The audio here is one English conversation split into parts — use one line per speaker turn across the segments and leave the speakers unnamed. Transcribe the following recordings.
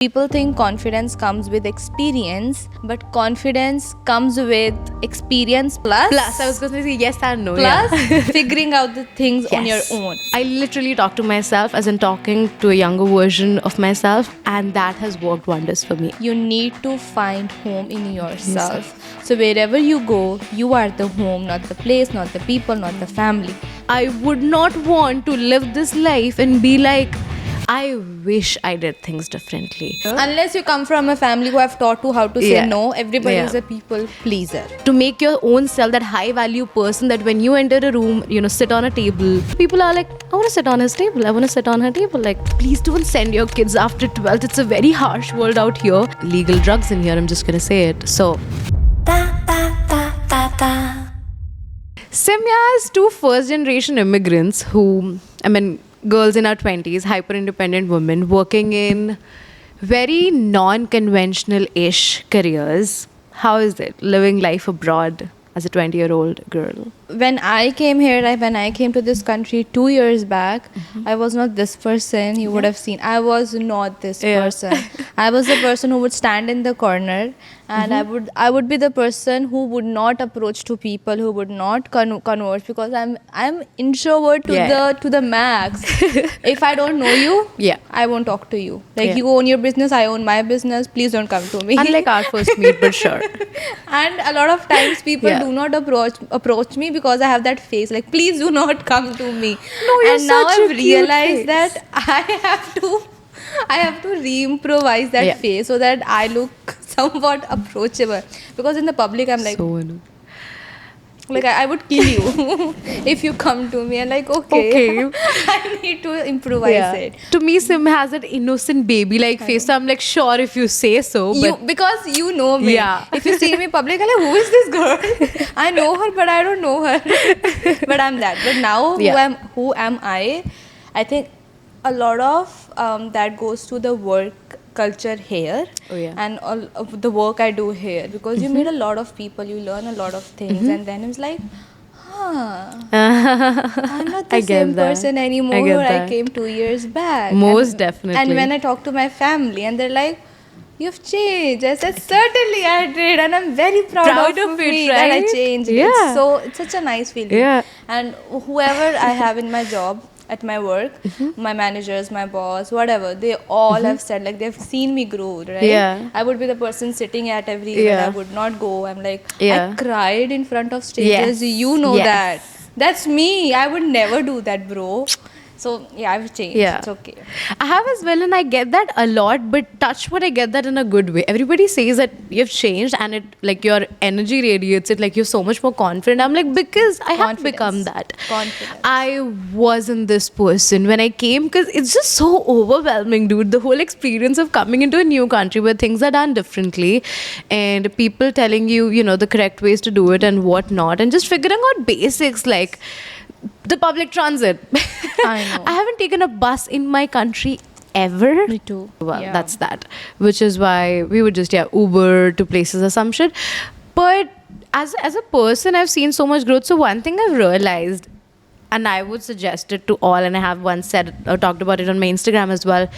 People think confidence comes with experience, but confidence comes with experience plus
Plus, I was going to say yes and no.
plus
yeah.
figuring out the things on your
Yes.
own.
I literally talk to myself as in talking to a younger version of myself, and that has worked wonders for me.
You need to find home in yourself. So wherever you go, you are the home, not the place, not the people, not the family.
I would not want to live this life and be like, I wish I did things differently.
Unless you come from a family who have taught you how to say
Yeah.
no, everybody
Yeah.
is a people pleaser.
To make your own self that high value person that when you enter a room, sit on a table, people are like, I want to sit on his table, I want to sit on her table. Like, please don't send your kids after 12th. It's a very harsh world out here. Legal drugs in here, I'm just gonna say it. So Simya is two first generation immigrants girls in our 20s, hyper independent women working in very non conventional ish careers. How is it living life abroad as a 20-year-old girl?
When I came here, when I came to this country 2 years back, I was not this person you would have seen. I was not this
Yeah.
person. I was the person who would stand in the corner, and I would be the person who would not approach to people, who would not converse, because I'm introvert to the max. If I don't know you,
Yeah.
I won't talk to you. Like,
Yeah.
you own your business, I own my business. Please don't come to me.
Unlike our first meet, but sure.
And a lot of times people
Yeah.
do not approach me because I have that face like, please do not come to me.
No, you're
And now
such a
I've
cute
realized
face.
that I have to re-improvise that
Yeah.
face so that I look somewhat approachable, because in the public I'm like,
So annoying.
I would kill you if you come to me, and like, okay. I need to improvise it.
To me, Sim has that innocent baby-like face. So I'm like, sure, if you say so. But
Because you know me.
Yeah.
If you see me public, I'm like, who is this girl? I know her, but I don't know her. But I'm that. But now,
Yeah.
who am I? I think a lot of that goes to the work culture here.
Oh, yeah.
And all of the work I do here, because you meet a lot of people, you learn a lot of things, and then it's like, I'm not the
I get
same
that.
person anymore.
I get
I
that.
came 2 years back.
Most
And
definitely.
when I talk to my family, and they're like, you've changed. I said, certainly I did, and I'm very proud of
it,
me that I
right?
changed.
Yeah.
It's such a nice feeling.
Yeah.
And whoever I have in my job, at my work, my managers, my boss, whatever, they all have said, like, they've seen me grow, right?
Yeah.
I would be the person sitting at every event.
Yeah.
I would not go. I'm like,
Yeah.
I cried in front of strangers.
Yes.
You know
Yes.
that. That's me. I would never do that, bro. So, yeah, I've changed.
Yeah.
It's okay.
I have as well, and I get that a lot, but touch wood, I get that in a good way. Everybody says that you've changed and it, like, your energy radiates it, like you're so much more confident. I'm like, because I have
Confidence.
become that.
Confidence.
I wasn't this person when I came, because it's just so overwhelming, dude. The whole experience of coming into a new country where things are done differently and people telling you, the correct ways to do it and whatnot, and just figuring out basics like the public transit.
I know.
I haven't taken a bus in my country ever.
Me too.
Well,
Yeah.
that's that. Which is why we would just Uber to places or some shit. But as a person, I've seen so much growth. So one thing I've realized, and I would suggest it to all, and I have once said or talked about it on my Instagram as well.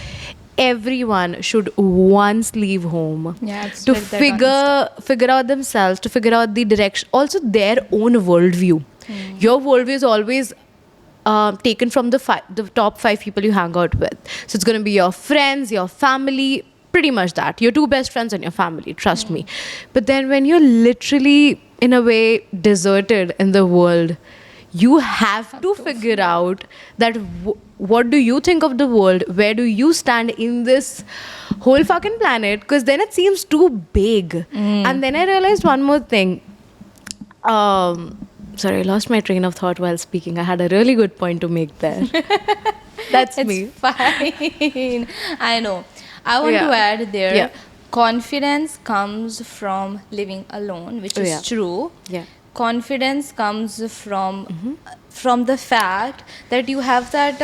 Everyone should once leave home
Yeah, I've
to
said that on
figure out themselves, to figure out the direction, also their own worldview. Your worldview is always taken from the top 5 people you hang out with. So it's going to be your friends, your family, pretty much that. Your 2 best friends and your family, trust me. But then when you're literally, in a way, deserted in the world, you have to figure out that what do you think of the world? Where do you stand in this whole fucking planet? Because then it seems too big. And then I realized one more thing. Sorry, I lost my train of thought while speaking. I had a really good point to make there. That's me.
It's fine. I know. I want
Yeah.
to add there.
Yeah.
Confidence comes from living alone, which is
Yeah.
true.
Yeah.
Confidence comes from the fact that you have that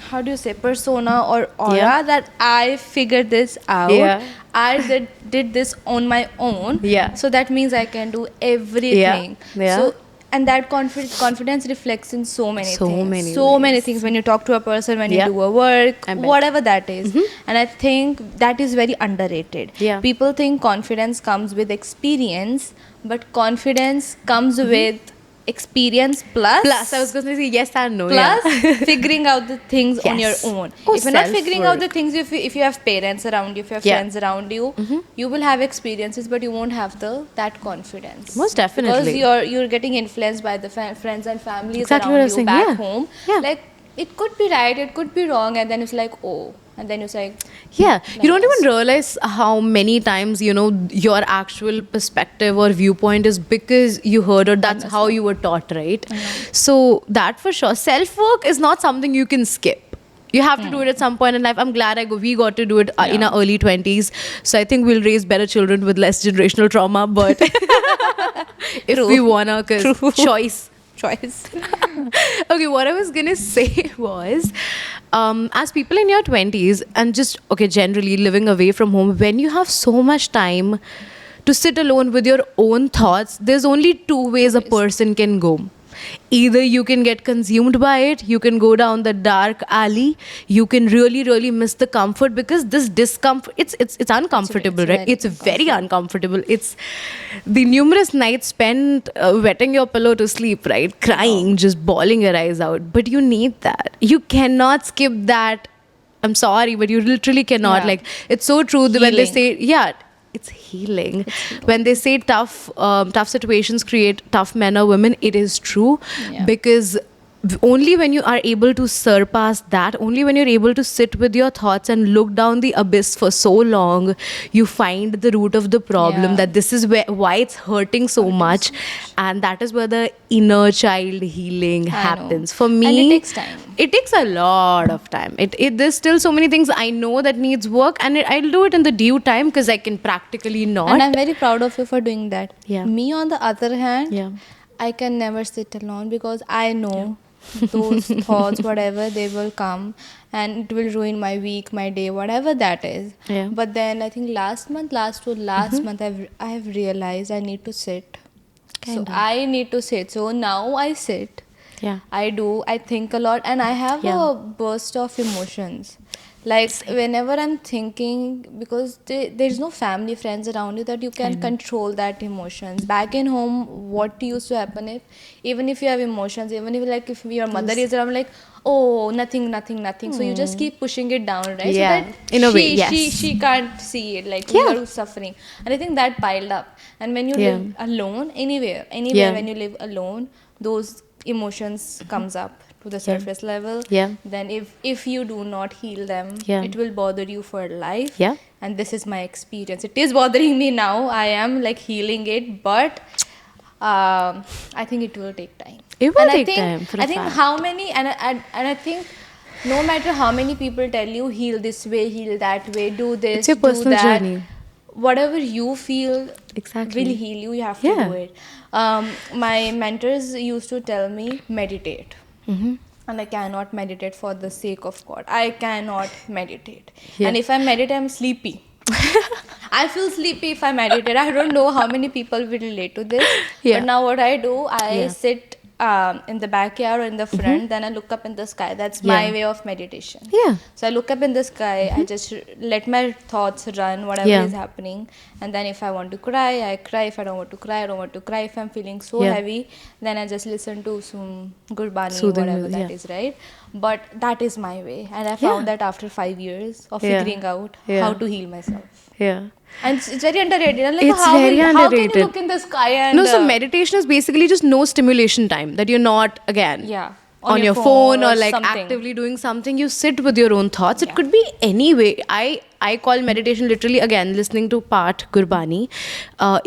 how do you say, persona or aura,
Yeah.
that I figured this out.
Yeah.
I did this on my own.
Yeah.
So that means I can do everything.
Yeah.
So and that confidence reflects in so many
So
things.
many
So
ways.
many things when you talk to a person, when you
Yeah.
do a work,
I bet.
whatever that is. And I think that is very underrated.
Yeah.
People think confidence comes with experience, but confidence comes with experience
Plus, I was going to say yes and no.
plus
Yeah.
figuring out the things on your
Yes.
own.
Oh,
If you're not figuring out the
self-work.
things, if you have parents around you, if you have
Yeah.
friends around you, you will have experiences, but you won't have that confidence.
Most definitely.
Because you're getting influenced by the friends and families
Exactly what I
around
was
you
saying,
back
yeah.
home.
Yeah.
Like it could be right, it could be wrong, and then it's like, oh, and then it's like,
Yeah, you don't
yes.
even realize how many times, you know, your actual perspective or viewpoint is because you heard or that's how you were taught, right? So, that for sure. Self work is not something you can skip. You have to do it at some point in life. I'm glad we got to do it in our early 20s. So, I think we'll raise better children with less generational trauma. But if we wanna, because choice. Okay, what I was gonna say was, as people in your 20s and just, okay, generally living away from home, when you have so much time to sit alone with your own thoughts, there's only two ways a person can go. Either you can get consumed by it, you can go down the dark alley, you can really, really miss the comfort, because this discomfort, it's uncomfortable,
It's
right?
very
It's very uncomfortable. It's the numerous nights spent wetting your pillow to sleep, right? Crying, just bawling your eyes out. But you need that. You cannot skip that. I'm sorry, but you literally cannot.
Yeah.
Like, it's so true that when they
Healing.
say, yeah, it's healing. When they say tough situations create tough men or women, it is true.
Yeah.
Because only when you are able to surpass that, only when you're able to sit with your thoughts and look down the abyss for so long, you find the root of the problem,
Yeah.
that this is why it's hurting so much. And that is where the inner child healing
know.
happens. For me,
And it takes time.
it takes a lot of time. There's still so many things I know that needs work, and I'll do it in the due time because I can practically not.
And I'm very proud of you for doing that.
Yeah.
Me, on the other hand,
Yeah.
I can never sit alone because I know those thoughts, whatever, they will come and it will ruin my week, my day, whatever that is.
Yeah.
But then I think last month, I have realized I need to sit. So I need to sit. So now I sit.
Yeah.
I think a lot, and I have
Yeah.
a burst of emotions. Like whenever I'm thinking, because there's no family, friends around you that you can control that emotions. Back in home, what used to happen even if you have emotions, even if your mother is around, like, oh, nothing. So you just keep pushing it down, right?
Yeah.
So that
In a way, yes.
she can't see it, like
Yeah.
we are suffering. And I think that piled up. And when you
Yeah.
live alone, anywhere,
Yeah.
when you live alone, those emotions comes up to the surface level.
Yeah.
Then if you do not heal them,
Yeah.
it will bother you for life.
Yeah.
And this is my experience. It is bothering me now. I am like healing it, but I think it will take time.
It will
And
take time, for a
I think
fact.
how many and I think no matter how many people tell you heal this way, heal that way, do this,
It's your
do
personal
that,
journey.
whatever you feel
Exactly.
will heal you. You have to
Yeah.
do it. My mentors used to tell me meditate. And I cannot meditate for the sake of God. I cannot meditate.
Yeah.
And if I meditate, I'm sleepy. I feel sleepy if I meditate. I don't know how many people will relate to this.
Yeah.
But now what I do, I
Yeah.
sit in the backyard or in the front, then I look up in the sky. That's my
Yeah.
way of meditation.
Yeah.
So I look up in the sky, I just let my thoughts run, whatever
Yeah.
is happening. And then if I want to cry, I cry. If I don't want to cry, I don't want to cry. If I'm feeling so
Yeah.
heavy, then I just listen to some Gurbani,
Soothing
whatever
music,
that
yeah.
is, right? But that is my way. And I found that after 5 years of
Yeah.
figuring out
Yeah.
how to heal myself.
Yeah.
And it's very underrated. I'm like,
It's
how
very
how can
underrated.
you look in the sky and...
No, so meditation is basically just no stimulation time, that you're not, again,
Yeah.
on your phone or like
something.
actively doing something. You sit with your own thoughts. It could be any way. I call meditation literally, again, listening to part Gurbani,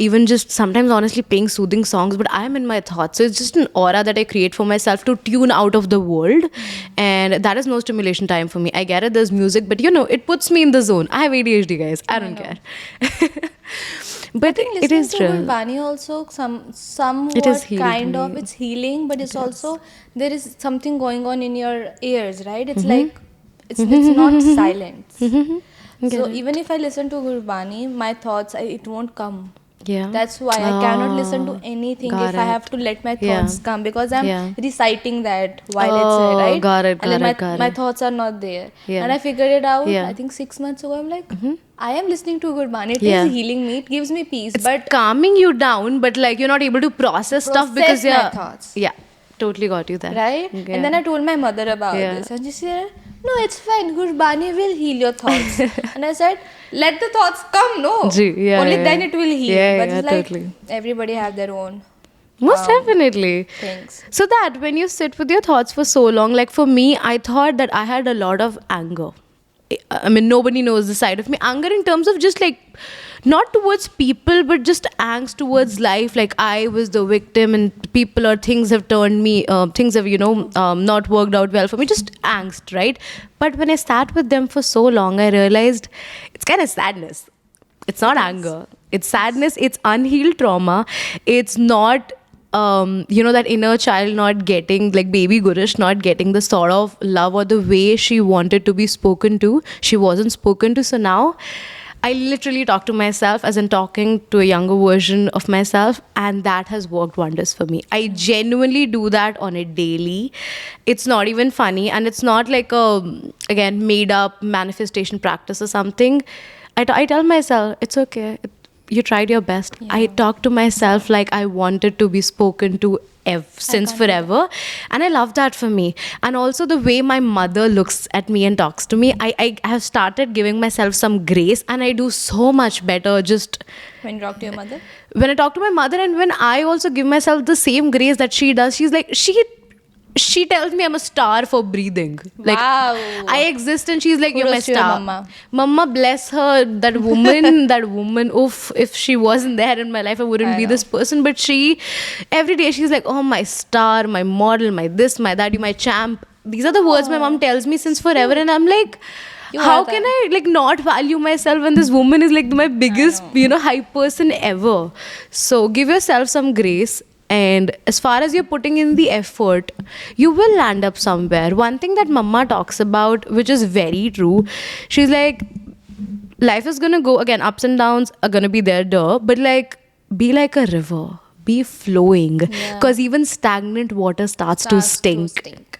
even just sometimes honestly playing soothing songs, but I am in my thoughts. So it's just an aura that I create for myself to tune out of the world. And that is no stimulation time for me. I get it, there's music, but it puts me in the zone. I have ADHD, guys. I don't care. But it
Listening
is
to
true.
Gurbani also somewhat
It is healed
kind of,
me.
it's healing, but it's also there is something going on in your ears, right? It's like it's not silence. So even if I listen to Gurbani, my thoughts, it won't come.
Yeah.
That's why I cannot listen to
Oh,
anything
got
if I
it.
have to let my
Yeah.
thoughts come, because I'm
Yeah.
reciting that while it's
Oh,
right.
got it,
And then
got it, got
my
it.
thoughts are not there.
Yeah.
And I figured it out,
Yeah.
I think 6 months ago. I'm like, I am listening to Gurbani. It
Yeah.
is healing me. It gives me peace.
It's
but
calming you down, but like you're not able to process stuff because
process my
you're.
thoughts.
Yeah, totally got you there.
Right?
Yeah.
And then I told my mother about
Yeah.
this, and she said, "No, it's fine. Gurbani will heal your thoughts." And I said, "Let the thoughts come, no.
Ji, yeah,
Only
yeah.
then it will heal."
Yeah,
but
yeah,
it's like
totally.
everybody have their own
Most definitely.
things.
So that when you sit with your thoughts for so long, like for me, I thought that I had a lot of anger. I mean, nobody knows the side of me. Anger in terms of just like, not towards people, but just angst towards life. Like I was the victim, and people or things have turned me, things have, not worked out well for me. Just angst, right? But when I sat with them for so long, I realized it's kind of sadness. It's not anger. It's sadness. It's unhealed trauma. It's not, that inner child not getting, like baby Gurish not getting the sort of love or the way she wanted to be spoken to. She wasn't spoken to. So now I literally talk to myself as in talking to a younger version of myself, and that has worked wonders for me. I genuinely do that on a daily. It's not even funny, and it's not like again, made up manifestation practice or something. I tell myself, it's okay. You tried your best. I talk to myself like I wanted to be spoken to since forever. And I love that for me. And also the way my mother looks at me and talks to me, I have started giving myself some grace, and I do so much better just
When you talk to your mother?
when I talk to my mother, and when I also give myself the same grace that she does. She's like, she tells me I'm a star for breathing. Like
Wow.
I exist, and she's like, you're my
Kudos to your
star.
mama.
Mama, bless her. That woman, that woman. Oof, if she wasn't there in my life, I wouldn't
I
be
know.
this person. But every day she's like, oh, my star, my model, my this, my that, you my champ. These are the words my mom tells me since forever, and I'm like,
You
how
are
can
that.
I like not value myself when this woman is like my biggest, hype person ever? So give yourself some grace. And as far as you're putting in the effort, you will land up somewhere. One thing that Mama talks about, which is very true, she's like, life is gonna go again, ups and downs are gonna be there, but like, be like a river, be flowing, because even stagnant water starts to stink.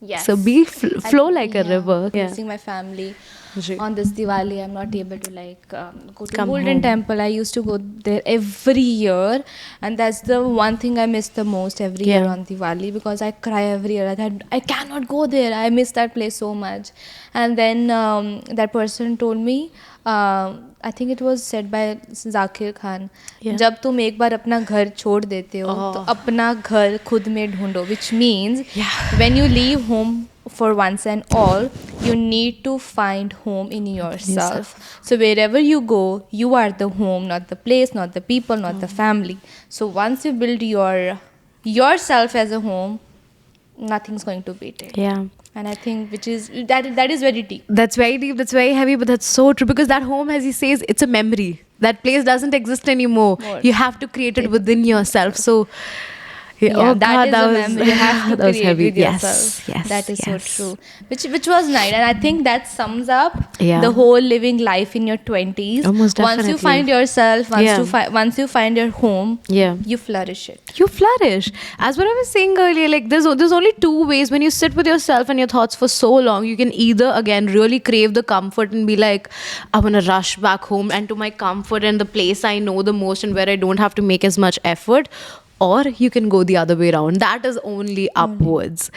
Yes.
So be flow like a river. Yeah.
Missing my family.
Ji.
On this Diwali, I'm not able to go to
Come
Golden
home.
Temple. I used to go there every year, and that's the one thing I miss the most every year
Yeah.
on Diwali, because I cry every year. I cannot go there. I miss that place so much. And then that person told me, I think it was said by Zakir Khan,
Yeah.
जब तुम एक बार अपना घर छोड़ देते हो तो अपना घर खुद में ढूंढो, which means when you leave home for once and all, you need to find home in yourself. So wherever you go, you are the home, not the place, not the people, not the family. So once you build yourself as a home, nothing's going to beat it.
Yeah.
And I think that is very deep.
That's very deep, that's very heavy, but that's so true, because that home, as he says, it's a memory. That place doesn't exist anymore. You have to create it within yourself. So,
Yeah, that is
that
a
was,
memory you have to
that was
create
heavy.
with yourself.
Yes,
That is
yes.
so true. Which was nice, and I think that sums up
Yeah.
the whole living life in your 20s.
Oh, most
Once you
definitely.
find yourself, once you find your home,
Yeah.
you flourish it.
You flourish. As what I was saying earlier, like there's only two ways. When you sit with yourself and your thoughts for so long, you can either again really crave the comfort and be like, I want to rush back home and to my comfort and the place I know the most and where I don't have to make as much effort. Or you can go the other way around. That is only upwards.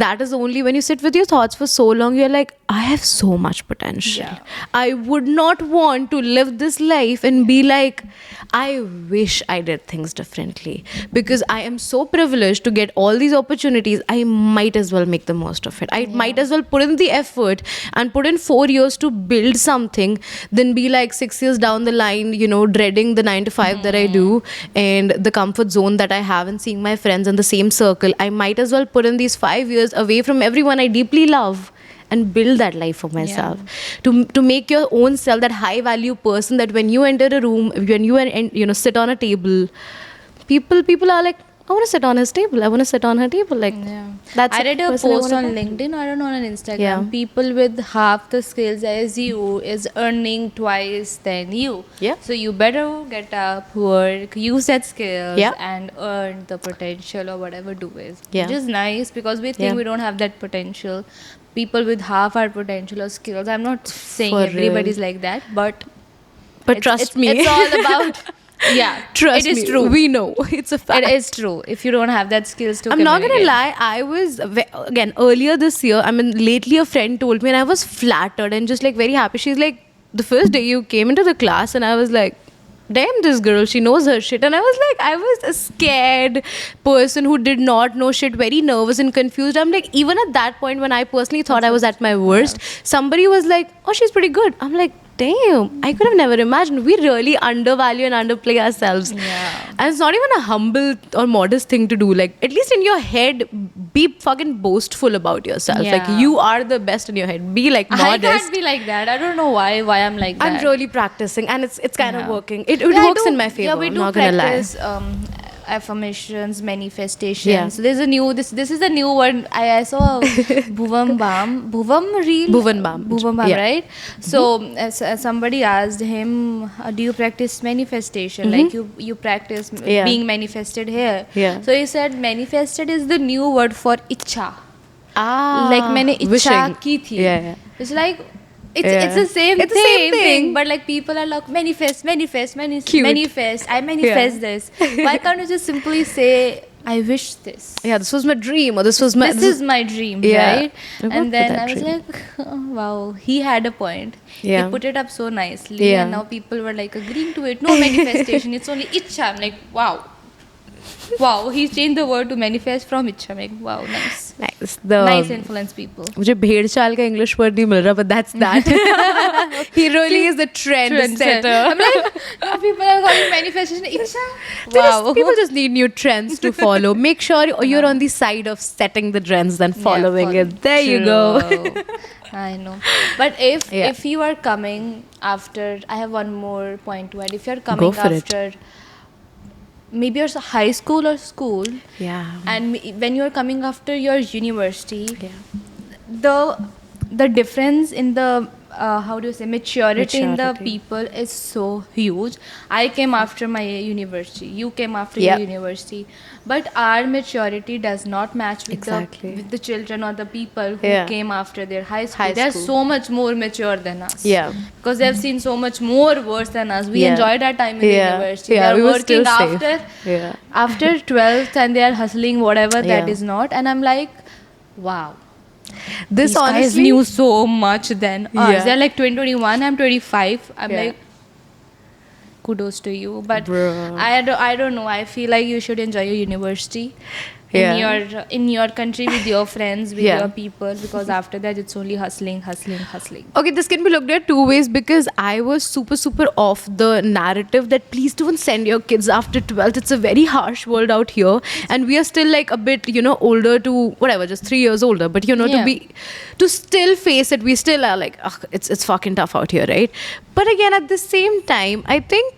That is only when you sit with your thoughts for so long, you're like, I have so much potential.
Yeah.
I would not want to live this life and be like, I wish I did things differently. Because I am so privileged to get all these opportunities, I might as well make the most of it. I might as well put in the effort and put in 4 years to build something, than be like 6 years down the line, dreading the 9 to 5 that I do and the comfort zone that I have and seeing my friends in the same circle. I might as well put in these 5 years away from everyone I deeply love and build that life for myself. To make your own self that high value person that when you enter a room, when you are sit on a table, people are like, I want to sit on his table. I want to sit on her table. Like, that's
I
the
read a
person I
post
wanna
on
be.
LinkedIn, I don't know, on Instagram.
Yeah.
People with half the skills as you is earning twice than you.
Yeah.
So you better get up, work, use that skills,
Yeah.
and earn the potential or whatever do is.
Yeah.
Which is nice because we think
Yeah.
we don't have that potential. People with half our potential or skills. I'm not saying
For
everybody's
real.
like that, but
But trust me.
it's all about. Yeah,
Trust
it is
me.
true.
We know. It's a fact.
It is true. If you don't have that skills to
I'm not gonna
communicate.
lie. I was again earlier this year. I mean, lately a friend told me, and I was flattered and just like very happy. She's like, the first day you came into the class, and I was like, damn, this girl, she knows her shit. And I was like, I was a scared person who did not know shit, very nervous and confused. I'm like, even at that point when I personally thought I was at my worst, somebody was like, oh, she's pretty good. I'm like, damn, I could have never imagined. We really undervalue and underplay ourselves.
Yeah.
And it's not even a humble or modest thing to do. Like, at least in your head, be fucking boastful about yourself.
Yeah.
Like, you are the best in your head. Be like
I
modest.
can't be like that. I don't know why I'm like that.
I'm really practicing, and it's kind of
Yeah.
working. It
Yeah, I
works
do-
in my favor.
Yeah, we
I'm
do
not gonna lie.
practice affirmations, manifestations.
Yeah.
So there's a new this is a new one. I saw Bhuvam reel.
Bhuvan Bam. Yeah.
Right? So as somebody asked him, do you practice manifestation? Like you practice
Yeah.
being manifested here.
Yeah.
So he said manifested is the new word for ichha.
Ah,
Like मैंने इच्छा
wishing.
की थी.
Yeah.
It's like it's
Yeah.
the same
It's the same
thing,
thing.
but like people are like manifest,
Cute.
manifest. I manifest this. Why can't you just simply say I wish this?
Yeah, this was my dream, or this was my.
This is my dream,
Yeah.
right?
I worked
And
with
then
that
I was
dream.
like, oh, wow, he had a point.
Yeah.
He put it up so nicely,
Yeah.
and now people were like agreeing to it. No manifestation, it's only ichha. I'm like, wow. Wow, he changed the word to manifest from ichha. I'm like, wow, nice.
nice.
Nice influence people.
मुझे भेड़ चाल का English word नहीं मिल रहा, but that's that. He really is the trend setter.
I'm like, now people are calling manifestation ichha. Wow.
People just need new trends to follow. Make sure you're on the side of setting the trends than following it. There you go.
True. I know. But
Yeah.
if you are coming after, I have one more point to add. If you're coming
for it.
after maybe your high school or school,
Yeah.
and when you're coming after your university, the difference in the how do you say maturity in the
Maturity.
people is so huge. I came after my university, you came after
Yeah.
your university, but our maturity does not match with
Exactly.
with the children or the people who
Yeah.
came after their high school.
High
They're
school.
so much more mature than us.
Yeah.
Because they've seen so much more worse than us. We
Yeah.
enjoyed our time in the
Yeah.
university.
Yeah,
They're
we were
working
still safe.
after
Yeah.
after 12th and they are hustling whatever that
Yeah.
is not, and I'm like, wow,
This
these guys
honestly
knew so much than us.
Yeah.
They're like 21, I'm 25. I'm
Yeah.
like, kudos to you, but
Bruh.
I don't know, I feel like you should enjoy your university
Yeah.
in your country with your friends, with
Yeah.
your people, because after that it's only hustling.
Okay, this can be looked at two ways, because I was super off the narrative that please don't send your kids after 12th. It's a very harsh world out here, and we are still like a bit, older to whatever, just 3 years older. But
Yeah.
to still face it, we still are like, ugh, it's fucking tough out here, right? But again, at the same time, I think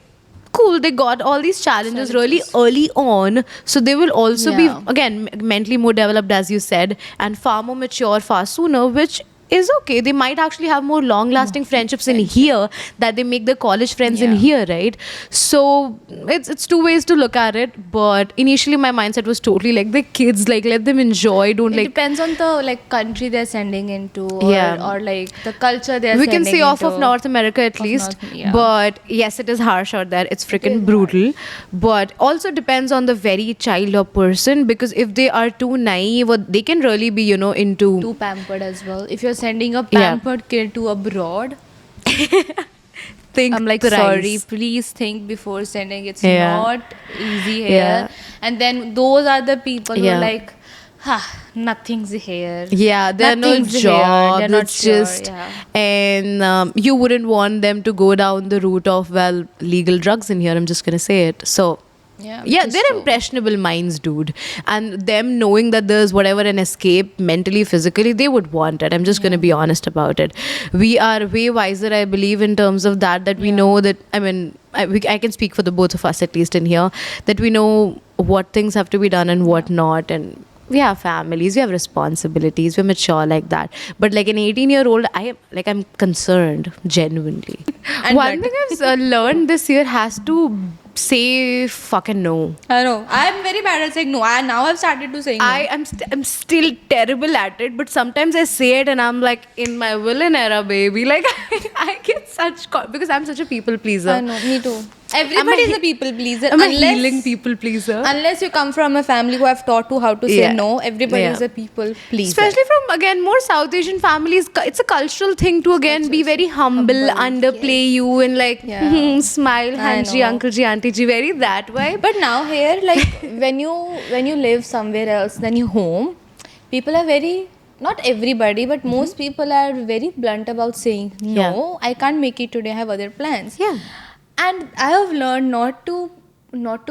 cool, they got all these challenges really early on, so they will also be
Yeah.
again mentally more developed, as you said, and far more mature far sooner, which is okay. They might actually have more long lasting friendships in here that they make the college friends in
Yeah.
here, right? So it's two ways to look at it, but initially my mindset was totally like the kids, like let them enjoy, don't
It
like
depends on the like country they're sending into, or,
Yeah.
or like the culture they're
we can
sending
say off of
into.
North America at
Of
least,
North- yeah.
but yes, it is harsh out there. It's freaking
is
brutal, but also depends on the very child or person, because if they are too naive, or they can really be into
Too pampered as well. If you're sending a
Yeah.
pampered kid to abroad,
think
I'm like,
thrice.
sorry, please think before sending. It's
Yeah.
not easy here.
Yeah.
And then those are the people who
Yeah.
are like, nothing's here.
Yeah, there are no
Nothing's here.
jobs.
They're not
It's
sure,
just,
yeah.
and you wouldn't want them to go down the route of legal drugs in here. I'm just gonna say it. So
Yeah,
yeah,
which is
they're
true.
impressionable minds, dude, and them knowing that there's whatever an escape mentally, physically, they would want it. I'm just gonna be honest about it. We are way wiser, I believe, in terms of that we know that. I mean, I can speak for the both of us, at least in here, that we know what things have to be done and what not. And we have families, we have responsibilities, we're mature like that. But like an 18-year-old, I'm concerned genuinely.
And
One thing I've learned this year has to say fucking no.
I know. I'm very bad at saying no. Now I've started to say no.
I'm still terrible at it, but sometimes I say it and I'm like in my villain era, baby. Like I get such because I'm such a people pleaser.
I know. Me too. Everybody is a people pleaser.
I'm a healing people pleaser.
Unless you come from a family who have taught you how to say
Yeah.
no, everybody
Yeah.
is a people pleaser.
Especially from again more South Asian families, it's a cultural thing to again be very humble, underplay you and like
Yeah.
smile,
I
hanji,
know.
uncle ji, auntie ji, very that way.
But now here, like when you live somewhere else than your home, people are very, not everybody, but most people are very blunt about saying no.
Yeah.
I can't make it today. I have other plans.
Yeah.
And I have learned not to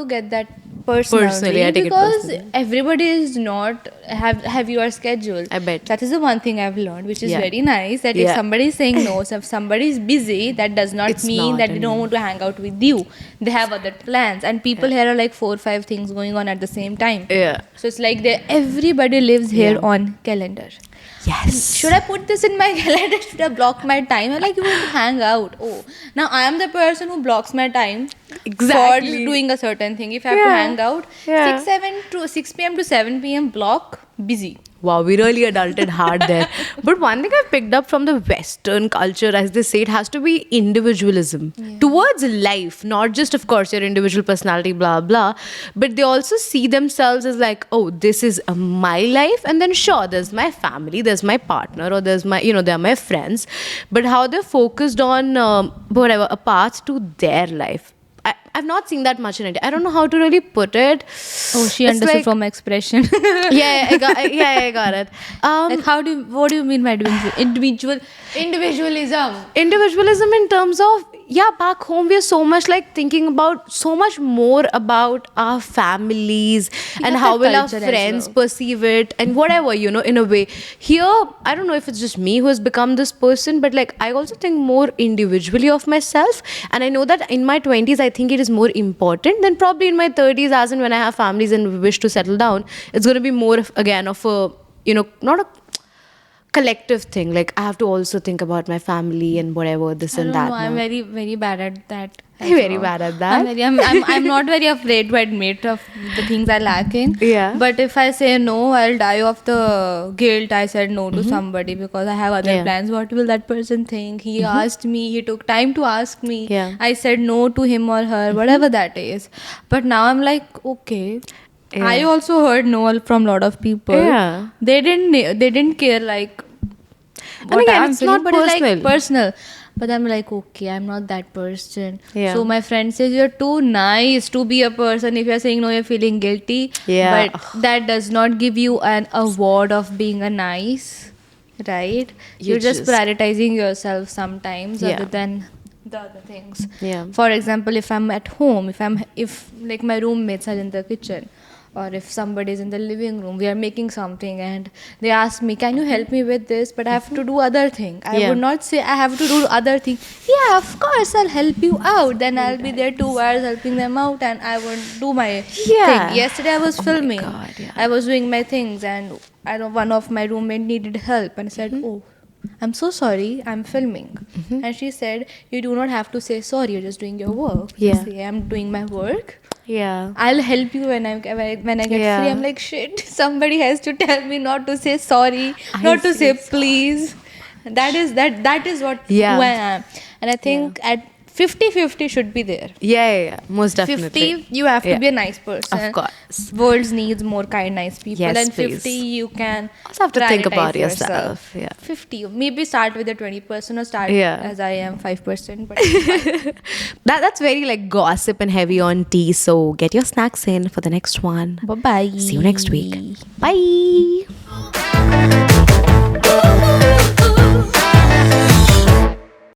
get that
Personally, I take it
because
personally.
everybody is not have your schedule.
I bet.
That is the one thing I've learned, which is
Yeah.
very nice. That if
Yeah.
somebody is saying no, so if somebody is busy, that does not
It's
mean
not
that they don't want to hang out with you. They have other plans, and people here are like 4 or 5 things going on at the same time.
Yeah.
So it's like everybody lives here
Yeah.
on calendar.
Yes.
Should I put this in my calendar? Should I block my time? I'm like, you want to hang out. Oh, now I am the person who blocks my time
Exactly.
for doing a certain thing. If I have to
Yeah.
hang out,
Yeah.
6 p.m. to 7 p.m. block, busy.
Wow, we really adulted hard there. But one thing I've picked up from the Western culture, as they say, it has to be individualism towards life, not just, of course, your individual personality, blah, blah. But they also see themselves as like, oh, this is my life. And then, sure, there's my family, there's my partner, or there's my, they're my friends. But how they're focused on whatever, a path to their life. I've not seen that much in India. I don't know how to really put it.
Oh, she
It's
understood
like-
from my expression.
I got it.
Like, what do you mean by doing individualism?
Individualism in terms of, back home we are so much like thinking about so much more about our families and
have
how
that
will our
culture as
friends
well.
perceive it and whatever, in a way. Here, I don't know if it's just me who has become this person, but like I also think more individually of myself, and I know that in my 20s I think it is more important than probably in my 30s, as in when I have families and we wish to settle down. It's going to be more of a not a collective thing. Like I have to also think about my family and whatever this and that.
No, I'm
now.
very, very bad at that. as
You're very
well.
bad at that?
I'm not very afraid to admit of the things I lack in.
Yeah.
But if I say no, I'll die of the guilt. I said no to somebody because I have other
Yeah.
plans. What will that person think? He asked me. He took time to ask me.
Yeah.
I said no to him or her, whatever that is. But now I'm like, okay.
Yeah.
I also heard no from a lot of people.
Yeah.
They didn't care like.
And again, it's
feeling,
not
but it's like
personal.
personal. But I'm like, okay, I'm not that person.
Yeah.
So my friend says you're too nice to be a person. If you're saying no, you're feeling guilty.
Yeah.
But that does not give you an award of being a nice, right? You're just prioritizing yourself sometimes
Yeah.
other than the other things.
Yeah.
For example, if I'm at home, if like my roommates are in the kitchen, or if somebody is in the living room, we are making something and they ask me, can you help me with this? But I have to do other thing. I
Yeah.
would not say I have to do other thing. Yeah, of course, I'll help you out. Then I'll be there 2 hours helping them out and I would do my
Yeah.
thing. Yesterday I was filming.
God, yeah.
I was doing my things and I know one of my roommate needed help and I said, oh, I'm so sorry, I'm filming. And she said, you do not have to say sorry, you're just doing your work.
Yeah.
Say, I'm doing my work.
Yeah.
I'll help you when I get
Yeah.
free. I'm like, shit, somebody has to tell me not to say sorry, not to say please. That is what
Yeah.
who I am. And I think at 50-50 should be there.
Yeah. Most definitely.
50, you have to
Yeah.
be a nice person.
Of course.
World needs more kind, nice people.
Yes,
and
please.
50, you can
Also have to think
prioritize
about yourself. Yeah.
50, maybe start with a 20% or start
Yeah.
as I am 5%. But
That's very like gossip and heavy on tea. So get your snacks in for the next one.
bye-bye.
See you next week. Bye.